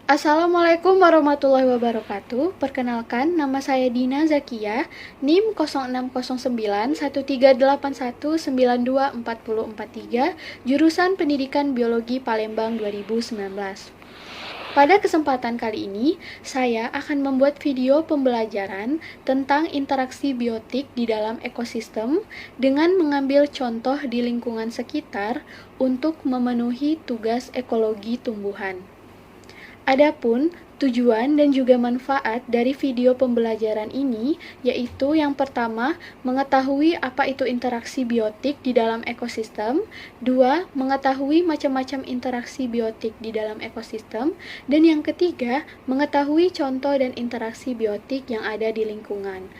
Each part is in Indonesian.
Assalamualaikum warahmatullahi wabarakatuh. Perkenalkan, nama saya Dina Zakia, NIM 06091381924043, jurusan Pendidikan Biologi Palembang 2019. Pada kesempatan kali ini, saya akan membuat video pembelajaran tentang interaksi biotik di dalam ekosistem dengan mengambil contoh di lingkungan sekitar untuk memenuhi tugas ekologi tumbuhan. Adapun tujuan dan juga manfaat dari video pembelajaran ini yaitu yang pertama, mengetahui apa itu interaksi biotik di dalam ekosistem, dua, mengetahui macam-macam interaksi biotik di dalam ekosistem, dan yang ketiga, mengetahui contoh dan interaksi biotik yang ada di lingkungan.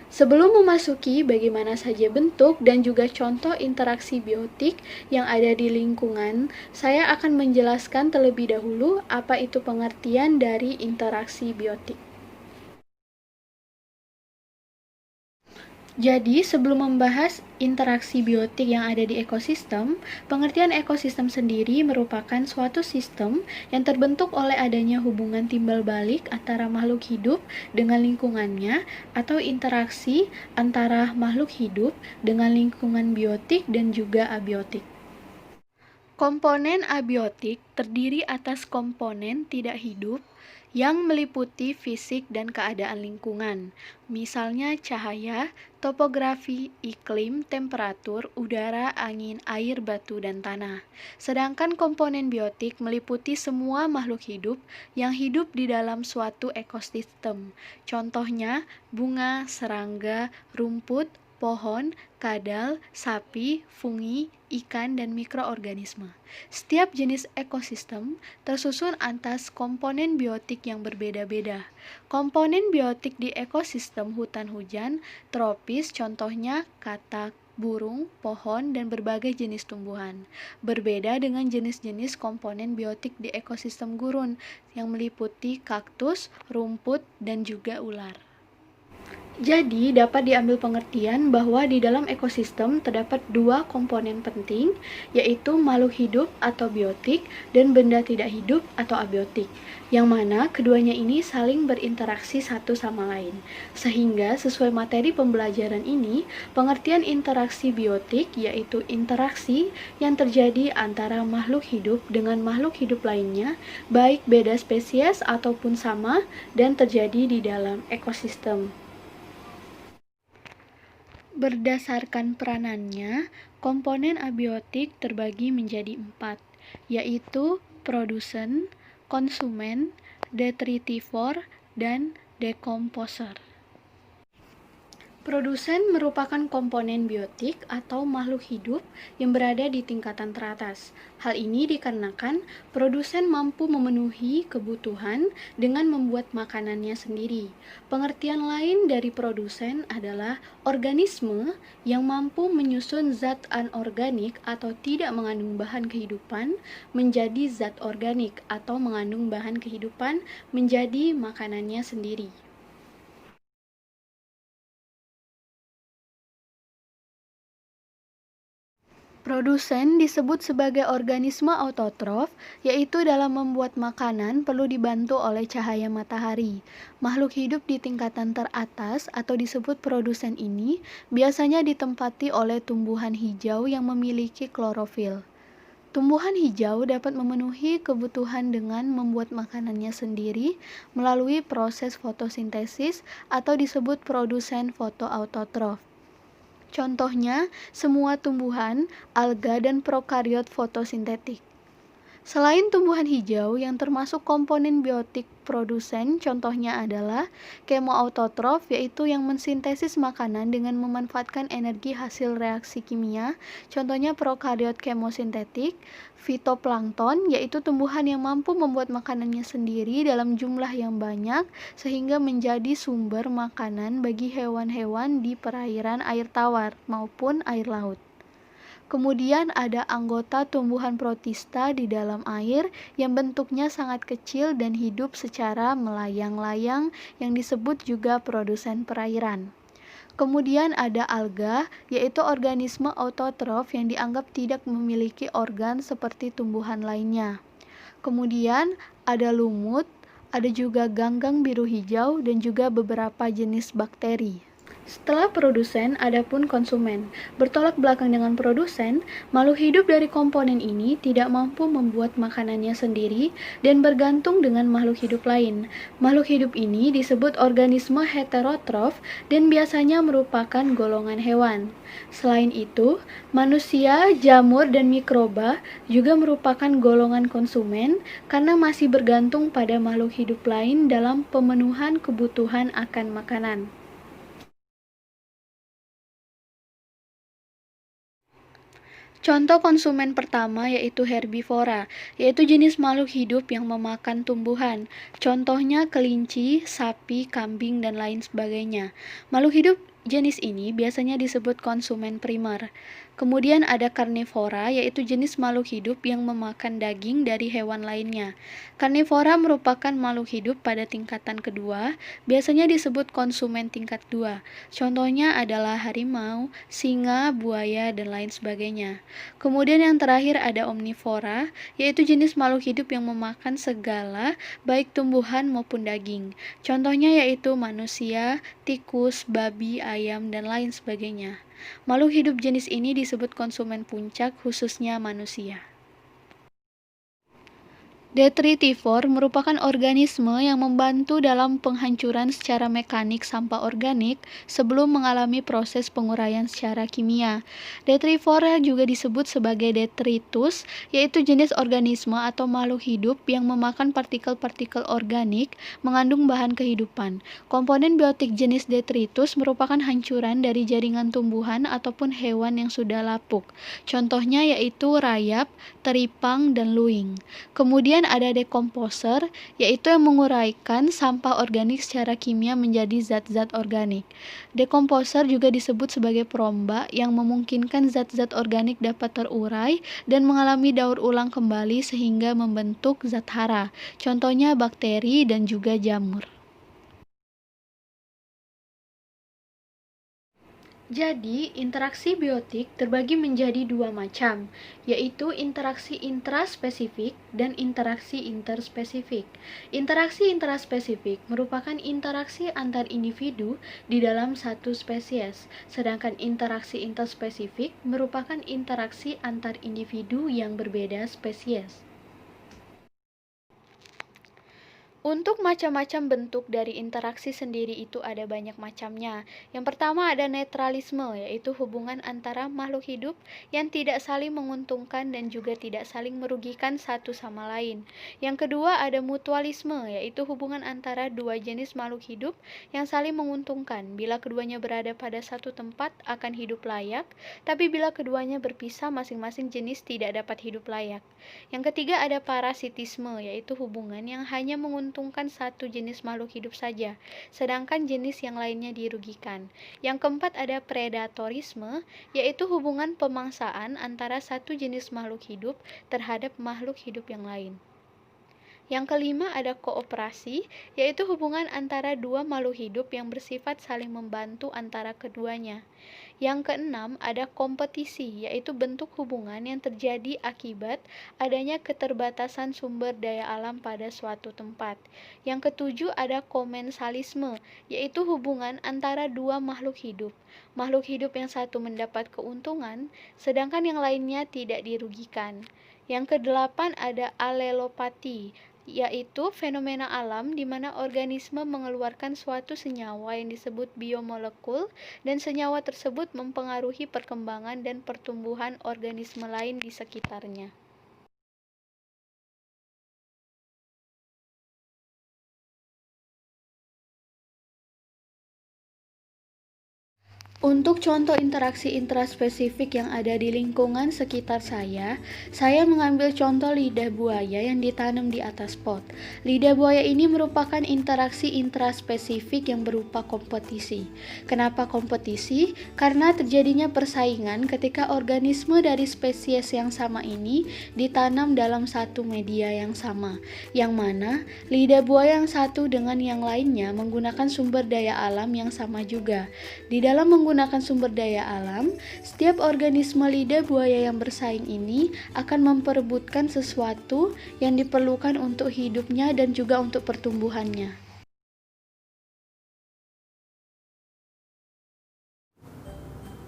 Sebelum memasuki bagaimana saja bentuk dan juga contoh interaksi biotik yang ada di lingkungan, saya akan menjelaskan terlebih dahulu apa itu pengertian dari interaksi biotik. Jadi, sebelum membahas interaksi biotik yang ada di ekosistem, pengertian ekosistem sendiri merupakan suatu sistem yang terbentuk oleh adanya hubungan timbal balik antara makhluk hidup dengan lingkungannya atau interaksi antara makhluk hidup dengan lingkungan biotik dan juga abiotik. Komponen abiotik terdiri atas komponen tidak hidup yang meliputi fisik dan keadaan lingkungan, misalnya cahaya, topografi, iklim, temperatur, udara, angin, air, batu, dan tanah. Sedangkan komponen biotik meliputi semua makhluk hidup yang hidup di dalam suatu ekosistem. Contohnya, bunga, serangga, rumput, pohon, kadal, sapi, fungi, ikan, dan mikroorganisme. Setiap jenis ekosistem tersusun atas komponen biotik yang berbeda-beda. Komponen biotik di ekosistem hutan hujan tropis contohnya katak, burung, pohon, dan berbagai jenis tumbuhan. Berbeda dengan jenis-jenis komponen biotik di ekosistem gurun yang meliputi kaktus, rumput, dan juga ular. Jadi, dapat diambil pengertian bahwa di dalam ekosistem terdapat dua komponen penting, yaitu makhluk hidup atau biotik dan benda tidak hidup atau abiotik, yang mana keduanya ini saling berinteraksi satu sama lain. Sehingga sesuai materi pembelajaran ini, pengertian interaksi biotik yaitu interaksi yang terjadi antara makhluk hidup dengan makhluk hidup lainnya, baik beda spesies ataupun sama, dan terjadi di dalam ekosistem. Berdasarkan peranannya, komponen abiotik terbagi menjadi 4, yaitu produsen, konsumen, detritivor, dan decomposer. Produsen merupakan komponen biotik atau makhluk hidup yang berada di tingkatan teratas. Hal ini dikarenakan produsen mampu memenuhi kebutuhan dengan membuat makanannya sendiri. Pengertian lain dari produsen adalah organisme yang mampu menyusun zat anorganik atau tidak mengandung bahan kehidupan menjadi zat organik atau mengandung bahan kehidupan menjadi makanannya sendiri. Produsen disebut sebagai organisme autotrof, yaitu dalam membuat makanan perlu dibantu oleh cahaya matahari. Makhluk hidup di tingkatan teratas atau disebut produsen ini biasanya ditempati oleh tumbuhan hijau yang memiliki klorofil. Tumbuhan hijau dapat memenuhi kebutuhan dengan membuat makanannya sendiri melalui proses fotosintesis atau disebut produsen fotoautotrof. Contohnya, semua tumbuhan, alga, dan prokariot fotosintetik. Selain tumbuhan hijau yang termasuk komponen biotik produsen, contohnya adalah kemoautotrof, yaitu yang mensintesis makanan dengan memanfaatkan energi hasil reaksi kimia, contohnya prokariot kemosintetik, fitoplankton, yaitu tumbuhan yang mampu membuat makanannya sendiri dalam jumlah yang banyak sehingga menjadi sumber makanan bagi hewan-hewan di perairan air tawar maupun air laut. Kemudian ada anggota tumbuhan protista di dalam air yang bentuknya sangat kecil dan hidup secara melayang-layang yang disebut juga produsen perairan. Kemudian ada alga, yaitu organisme autotrof yang dianggap tidak memiliki organ seperti tumbuhan lainnya. Kemudian ada lumut, ada juga ganggang biru hijau, dan juga beberapa jenis bakteri. Setelah produsen, adapun konsumen. Bertolak belakang dengan produsen, makhluk hidup dari komponen ini tidak mampu membuat makanannya sendiri dan bergantung dengan makhluk hidup lain. Makhluk hidup ini disebut organisme heterotrof dan biasanya merupakan golongan hewan. Selain itu, manusia, jamur, dan mikroba juga merupakan golongan konsumen karena masih bergantung pada makhluk hidup lain dalam pemenuhan kebutuhan akan makanan. Contoh konsumen pertama yaitu herbivora, yaitu jenis makhluk hidup yang memakan tumbuhan. Contohnya kelinci, sapi, kambing, dan lain sebagainya. Makhluk hidup jenis ini biasanya disebut konsumen primer. Kemudian ada karnivora, yaitu jenis makhluk hidup yang memakan daging dari hewan lainnya. Karnivora merupakan makhluk hidup pada tingkatan kedua, biasanya disebut konsumen tingkat 2. Contohnya adalah harimau, singa, buaya, dan lain sebagainya. Kemudian yang terakhir ada omnivora, yaitu jenis makhluk hidup yang memakan segala, baik tumbuhan maupun daging. Contohnya yaitu manusia, tikus, babi, ayam, dan lain sebagainya. Makhluk hidup jenis ini disebut konsumen puncak, khususnya manusia. Detritivore merupakan organisme yang membantu dalam penghancuran secara mekanik sampah organik sebelum mengalami proses penguraian secara kimia. Detrivora juga disebut sebagai detritus, yaitu jenis organisme atau makhluk hidup yang memakan partikel-partikel organik mengandung bahan kehidupan. Komponen biotik jenis detritus merupakan hancuran dari jaringan tumbuhan ataupun hewan yang sudah lapuk. Contohnya yaitu rayap, teripang, dan luing. Kemudian ada dekomposer, yaitu yang menguraikan sampah organik secara kimia menjadi zat-zat organik. Dekomposer juga disebut sebagai perombak yang memungkinkan zat-zat organik dapat terurai dan mengalami daur ulang kembali sehingga membentuk zat hara. Contohnya bakteri dan juga jamur. Jadi, interaksi biotik terbagi menjadi dua macam, yaitu interaksi intraspesifik dan interaksi interspesifik. Interaksi intraspesifik merupakan interaksi antar individu di dalam satu spesies, sedangkan interaksi interspesifik merupakan interaksi antar individu yang berbeda spesies. Untuk macam-macam bentuk dari interaksi sendiri itu ada banyak macamnya. Yang pertama ada netralisme, yaitu hubungan antara makhluk hidup yang tidak saling menguntungkan dan juga tidak saling merugikan satu sama lain. Yang kedua ada mutualisme, yaitu hubungan antara dua jenis makhluk hidup yang saling menguntungkan. Bila keduanya berada pada satu tempat akan hidup layak, tapi bila keduanya berpisah masing-masing jenis tidak dapat hidup layak. Yang ketiga ada parasitisme, yaitu hubungan yang hanya menguntungkan satu jenis makhluk hidup saja, sedangkan jenis yang lainnya dirugikan. Yang keempat ada predatorisme, yaitu hubungan pemangsaan antara satu jenis makhluk hidup terhadap makhluk hidup yang lain. Yang kelima ada kooperasi, yaitu hubungan antara dua makhluk hidup yang bersifat saling membantu antara keduanya. Yang keenam ada kompetisi, yaitu bentuk hubungan yang terjadi akibat adanya keterbatasan sumber daya alam pada suatu tempat. Yang ketujuh ada komensalisme, yaitu hubungan antara dua makhluk hidup. Makhluk hidup yang satu mendapat keuntungan, sedangkan yang lainnya tidak dirugikan. Yang kedelapan ada alelopati, yaitu fenomena alam di mana organisme mengeluarkan suatu senyawa yang disebut biomolekul dan senyawa tersebut mempengaruhi perkembangan dan pertumbuhan organisme lain di sekitarnya. Untuk contoh interaksi intraspesifik yang ada di lingkungan sekitar saya mengambil contoh lidah buaya yang ditanam di atas pot. Lidah buaya ini merupakan interaksi intraspesifik yang berupa kompetisi. Kenapa kompetisi? Karena terjadinya persaingan ketika organisme dari spesies yang sama ini ditanam dalam satu media yang sama, yang mana lidah buaya yang satu dengan yang lainnya menggunakan sumber daya alam yang sama juga. Di dalam menggunakan sumber daya alam, setiap organisme lidah buaya yang bersaing ini akan memperebutkan sesuatu yang diperlukan untuk hidupnya dan juga untuk pertumbuhannya.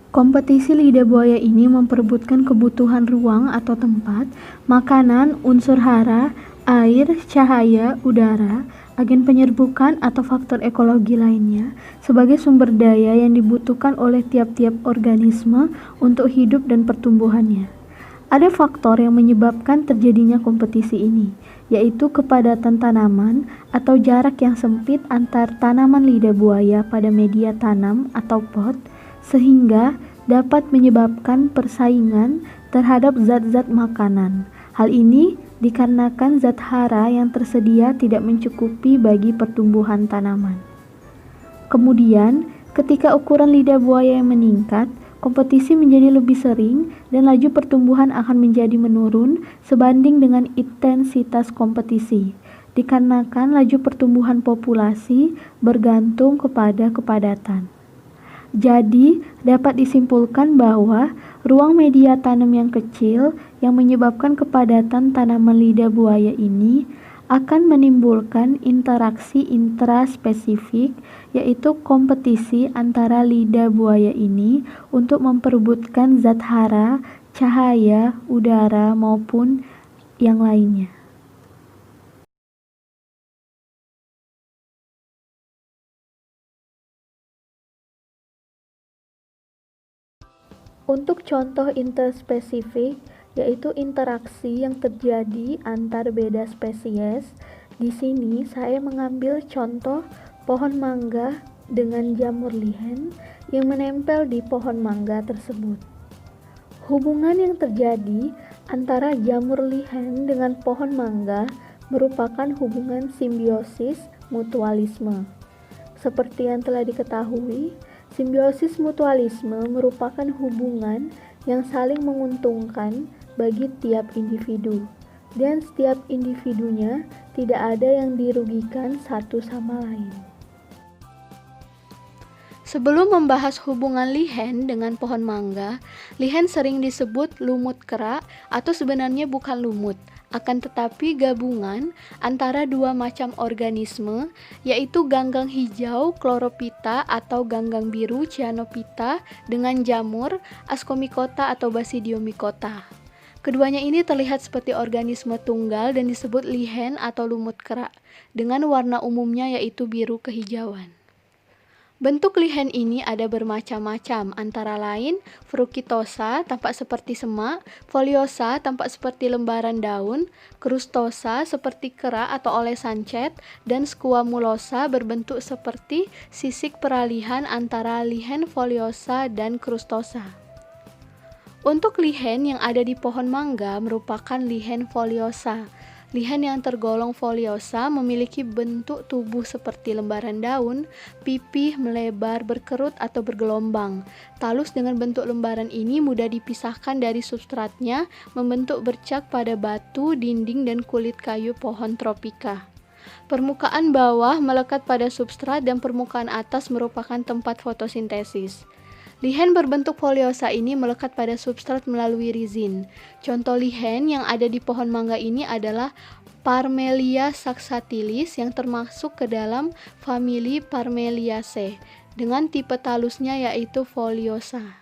Kompetisi lidah buaya ini memperebutkan kebutuhan ruang atau tempat, makanan, unsur hara, air, cahaya, udara, agen penyerbukan atau faktor ekologi lainnya sebagai sumber daya yang dibutuhkan oleh tiap-tiap organisme untuk hidup dan pertumbuhannya. Ada faktor yang menyebabkan terjadinya kompetisi ini, yaitu kepadatan tanaman atau jarak yang sempit antar tanaman lidah buaya pada media tanam atau pot, sehingga dapat menyebabkan persaingan terhadap zat-zat makanan. Hal ini dikarenakan zat hara yang tersedia tidak mencukupi bagi pertumbuhan tanaman. Kemudian, ketika ukuran lidah buaya yang meningkat, kompetisi menjadi lebih sering dan laju pertumbuhan akan menjadi menurun sebanding dengan intensitas kompetisi, dikarenakan laju pertumbuhan populasi bergantung kepada kepadatan. Jadi, dapat disimpulkan bahwa ruang media tanam yang kecil yang menyebabkan kepadatan tanaman lidah buaya ini akan menimbulkan interaksi intraspesifik, yaitu kompetisi antara lidah buaya ini untuk memperebutkan zat hara, cahaya, udara, maupun yang lainnya. Untuk contoh interspesifik, yaitu interaksi yang terjadi antar beda spesies. Di sini saya mengambil contoh pohon mangga dengan jamur lihen yang menempel di pohon mangga tersebut. Hubungan yang terjadi antara jamur lihen dengan pohon mangga merupakan hubungan simbiosis mutualisme. Seperti yang telah diketahui, simbiosis mutualisme merupakan hubungan yang saling menguntungkan bagi tiap individu, dan setiap individunya tidak ada yang dirugikan satu sama lain. Sebelum membahas hubungan lihen dengan pohon mangga, lihen sering disebut lumut kerak atau sebenarnya bukan lumut, akan tetapi gabungan antara dua macam organisme, yaitu ganggang hijau Chlorophyta atau ganggang biru Cyanophyta dengan jamur Ascomycota atau Basidiomycota. Keduanya ini terlihat seperti organisme tunggal dan disebut lihen atau lumut kerak, dengan warna umumnya yaitu biru kehijauan. Bentuk lihen ini ada bermacam-macam, antara lain Fructosa tampak seperti semak, Foliosa tampak seperti lembaran daun, Crustosa seperti kerak atau olesan cat, dan Squamulosa berbentuk seperti sisik peralihan antara lihen Foliosa dan Crustosa. Untuk lihen yang ada di pohon mangga merupakan lihen Foliosa. Lihen yang tergolong foliosa memiliki bentuk tubuh seperti lembaran daun, pipih, melebar, berkerut atau bergelombang. Talus dengan bentuk lembaran ini mudah dipisahkan dari substratnya, membentuk bercak pada batu, dinding, dan kulit kayu pohon tropika. Permukaan bawah melekat pada substrat dan permukaan atas merupakan tempat fotosintesis. Lihen berbentuk foliosa ini melekat pada substrat melalui rizin. Contoh lihen yang ada di pohon mangga ini adalah Parmelia saxatilis yang termasuk ke dalam famili Parmeliaceae dengan tipe talusnya yaitu foliosa.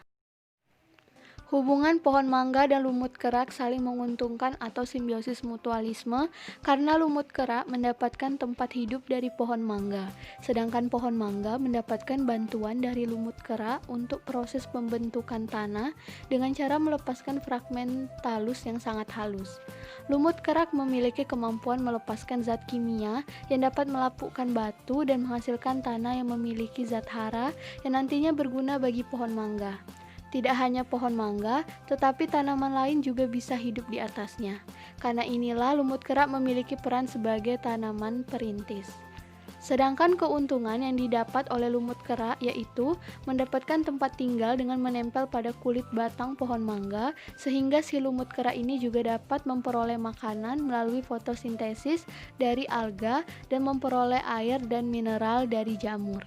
Hubungan pohon mangga dan lumut kerak saling menguntungkan atau simbiosis mutualisme karena lumut kerak mendapatkan tempat hidup dari pohon mangga, sedangkan pohon mangga mendapatkan bantuan dari lumut kerak untuk proses pembentukan tanah dengan cara melepaskan fragmen talus yang sangat halus. Lumut kerak memiliki kemampuan melepaskan zat kimia yang dapat melapukkan batu dan menghasilkan tanah yang memiliki zat hara yang nantinya berguna bagi pohon mangga. Tidak hanya pohon mangga, tetapi tanaman lain juga bisa hidup di atasnya. Karena inilah lumut kerak memiliki peran sebagai tanaman perintis. Sedangkan keuntungan yang didapat oleh lumut kerak yaitu mendapatkan tempat tinggal dengan menempel pada kulit batang pohon mangga, sehingga si lumut kerak ini juga dapat memperoleh makanan melalui fotosintesis dari alga dan memperoleh air dan mineral dari jamur.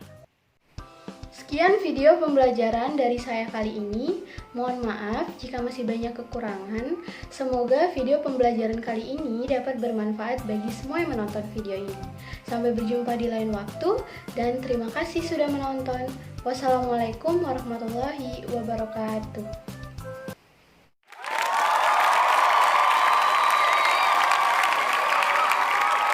Sekian video pembelajaran dari saya kali ini. Mohon maaf jika masih banyak kekurangan. Semoga video pembelajaran kali ini dapat bermanfaat bagi semua yang menonton video ini. Sampai berjumpa di lain waktu dan terima kasih sudah menonton. Wassalamualaikum warahmatullahi wabarakatuh.